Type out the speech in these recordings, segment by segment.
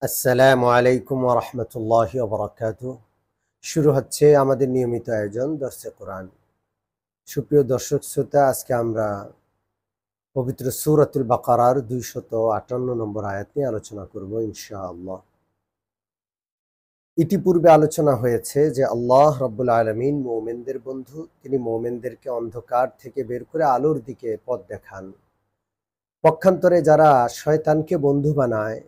আসসালামু আলাইকুম ওয়া রাহমাতুল্লাহি ওয়া বারাকাতুহু। শুরু হচ্ছে আমাদের নিয়মিত আয়োজন দর্সে কোরআন। সুপ্রিয় দর্শক শ্রোতা, আজকে আমরা পবিত্র সূরাতুল বাকারার 258 নম্বর আয়াত নিয়ে আলোচনা করব ইনশাআল্লাহ। ইতিপূর্বে আলোচনা হয়েছে যে আল্লাহ রাব্বুল আলামিন মুমিনদের বন্ধু। তিনি মুমিনদেরকে অন্ধকার থেকে বের করে আলোর দিকে পথ দেখান। পক্ষান্তরে যারা শয়তানকে বন্ধু বানায়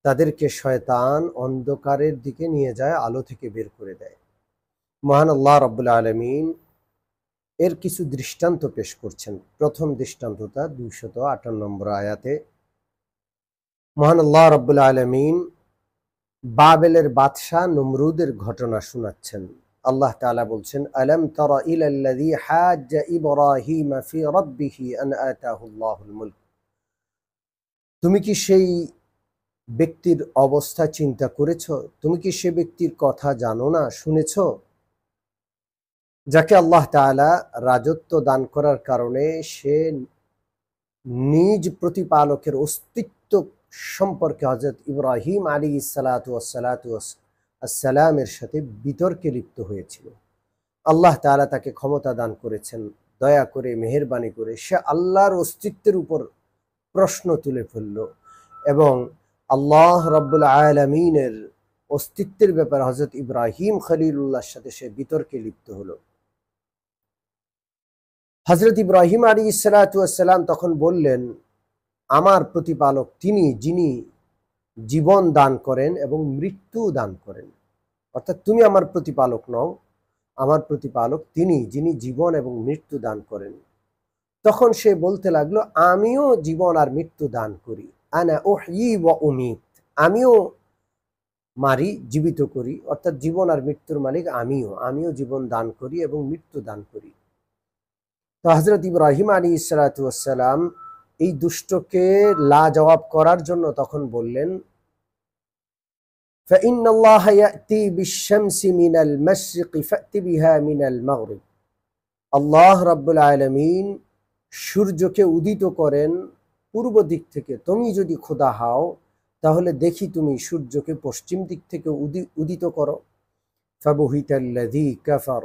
তাদেরকে শয়তান অন্ধকারের দিকে নিয়ে যায়, আলো থেকে বের করে দেয়। মহান আল্লাহ রাব্বুল আলামিন এর কিছু দৃষ্টান্ত পেশ করছেন। প্রথম দৃষ্টান্তটা 258 নম্বর আয়াতে মহান আল্লাহ রাব্বুল আলামিন বাবেলের বাদশাহ নমরুদের ঘটনা শোনাচ্ছেন। আল্লাহ তাআলা বলছেন, আলাম তারা ইলাল্লাযী হাজ্জা ইব্রাহিম ফি রাব্বিহি আন আতাহুল্লাহুল মুলক। তুমি কি সেই ব্যক্তির অবস্থা চিন্তা করেছো? তুমি কি সে ব্যক্তির কথা জানো না, শুনেছো, যাকে আল্লাহ তাআলা রাজত্ব দান করার কারণে সে নিজ প্রতিপালকের অস্তিত্ব সম্পর্কে হযরত ইব্রাহিম আলাইহিসসালামের সাথে বিতর্কে লিপ্ত হয়েছিল। আল্লাহ তাআলা তাকে ক্ষমতা দান করেছেন, দয়া করে মেহেরবানি করে সে আল্লাহর অস্তিত্বের উপর প্রশ্ন তুলে ফেলল এবং আল্লাহ রাব্বুল আলামিনের অস্তিত্বের ব্যাপারে হযরত ইব্রাহিম খলিলুল্লাহর সাথে সে বিতর্কে লিপ্ত হলো। হযরত ইব্রাহিম আলাইহিসসালাম তখন বললেন, আমার প্রতিপালক তিনি, যিনি জীবন দান করেন এবং মৃত্যু দান করেন। অর্থাৎ তুমি আমার প্রতিপালক নও, আমার প্রতিপালক তিনি, যিনি জীবন এবং মৃত্যু দান করেন। তখন সে বলতে লাগলো, আমিও জীবন আর মৃত্যু দান করি। আনা উহয়ি ওয়া উমীত, আমিও মারি, জীবিত করি। অর্থাৎ জীবন আর মৃত্যুর মালিক আমিও জীবন দান করি এবং মৃত্যু দান করি। তো হযরত ইব্রাহিম আলাইহিসসালাম এই দুষ্টকে লাজবাব করার জন্য তখন বললেন, فإن الله يأتي بالشمس من المشرق فأت بها من المغرب। আল্লাহ রাব্বুল আলামিন সূর্যকে উদিত করেন পূর্ব দিক থেকে। তুমি যদি খোদা হও তাহলে দেখি তুমি সূর্যকে পশ্চিম দিক থেকে উদিত করো। ফাবুহিতাল্লাযী কাফার।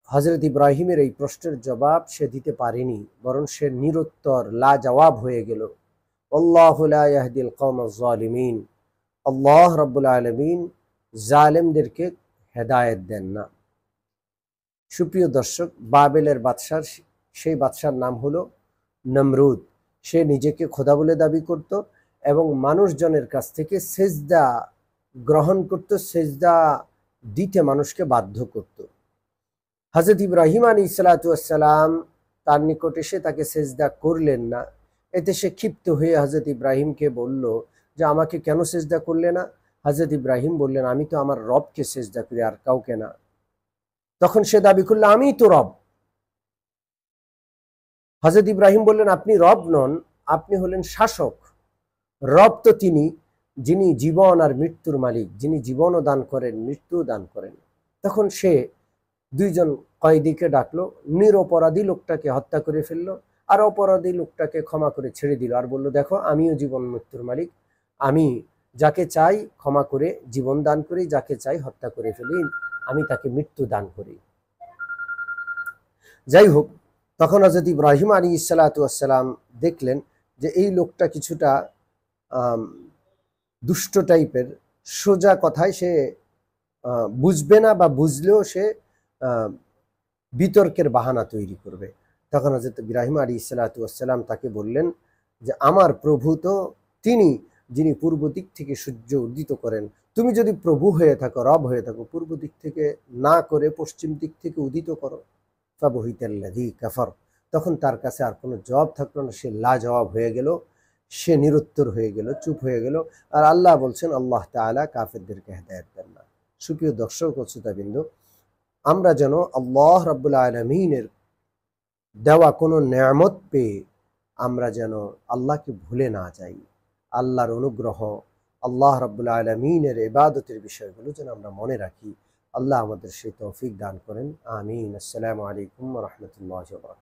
হযরত ইব্রাহিমের এই প্রশ্নের জবাব সে দিতে পারেনি, বরং সে নিরুত্তর, লাজবাব হয়ে গেল। আল্লাহু লা ইয়াহদিল কওমাজ জালিমিন। আল্লাহ রাব্বুল আলামিন জালেমদেরকে হেদায়েত দেন না। সুপ্রিয় দর্শক, বাবেলের বাদশার সেই বাদশার নাম হলো নমরুদ। সে নিজেকে খোদা বলে দাবি করত এবং মানুষজনের কাছ থেকে সেজদা গ্রহণ করত, সেজদা দিতে মানুষকে বাধ্য করত। হযরত ইব্রাহিম আলাইহিসসালাম তার নিকট এসে তাকে সেজদা করলেন না। এতে সে ক্ষিপ্ত হয়ে হযরত ইব্রাহিমকে বলল যে, আমাকে কেন সেজদা করলে না? হযরত ইব্রাহিম বললেন, আমি তো আমার রবকে সেজদা করি, আর কাউকে না। তখন সে দাবি করল, আমিই তো রব। হযরত ইব্রাহিম বললেন, আপনি রব নন, আপনি হলেন শাসক। রব তো তিনি, যিনি জীবন আর মৃত্যুর মালিক, যিনি জীবনও দান করেন, মৃত্যুও দান করেন। তখন সে দুইজন কয়েদিকে ডাকলো, নিরপরাধী লোকটাকে হত্যা করে ফেললো আর অপরাধী লোকটাকে ক্ষমা করে ছেড়ে দিল, আর বলল, দেখো আমিও জীবন মৃত্যুর মালিক, আমি যাকে চাই ক্ষমা করে জীবন দান করি, যাকে চাই হত্যা করে ফেলি, আমি তাকে মৃত্যু দান করি। যাই হোক, তখন হযরত ইব্রাহিম আলাইহিসসালাম দেখলেন যে এই লোকটা কিছুটা দুষ্ট টাইপের, সোজা কথায় সে বুঝবে না, বা বুঝলেও সে বিতর্কের বাহানা তৈরি করবে। তখন হযরত ইব্রাহিম আলাইহিসসালাম তাকে বললেন যে, আমার প্রভু তো তিনি, যিনি পূর্ব দিক থেকে সূর্য উদিত করেন। তুমি যদি প্রভু হয়ে থাকো, রব হয়ে থাকো, পূর্ব দিক থেকে না করে পশ্চিম দিক থেকে উদিত করো। ফাবুহিতাল্লাযী কাফার। তখন তার কাছে আর কোনো জবাব থাকলো না, সে লাজবাব হয়ে গেল, সে নিরুত্তর হয়ে গেল, চুপ হয়ে গেল। আর আল্লাহ বলছেন, আল্লাহ তাআলা কাফেরদেরকে হেদায়েত দেন না। সুপ্রিয় দর্শক ও শ্রোতাবৃন্দ, আমরা যেন আল্লাহ রাব্বুল আলামিনের দেওয়া কোনো নেয়ামত পেয়ে আমরা যেন আল্লাহকে ভুলে না যাই। আল্লাহর অনুগ্রহ, আল্লাহ রাব্বুল আলামিনের ইবাদতের বিষয়গুলো যেন আমরা মনে রাখি। আল্লাহ আমাদের সেই তৌফিক দান করেন। আমিন। আসসালামু আলাইকুম ওয়া রাহমাতুল্লাহি ওয়া বারাকাতুহু।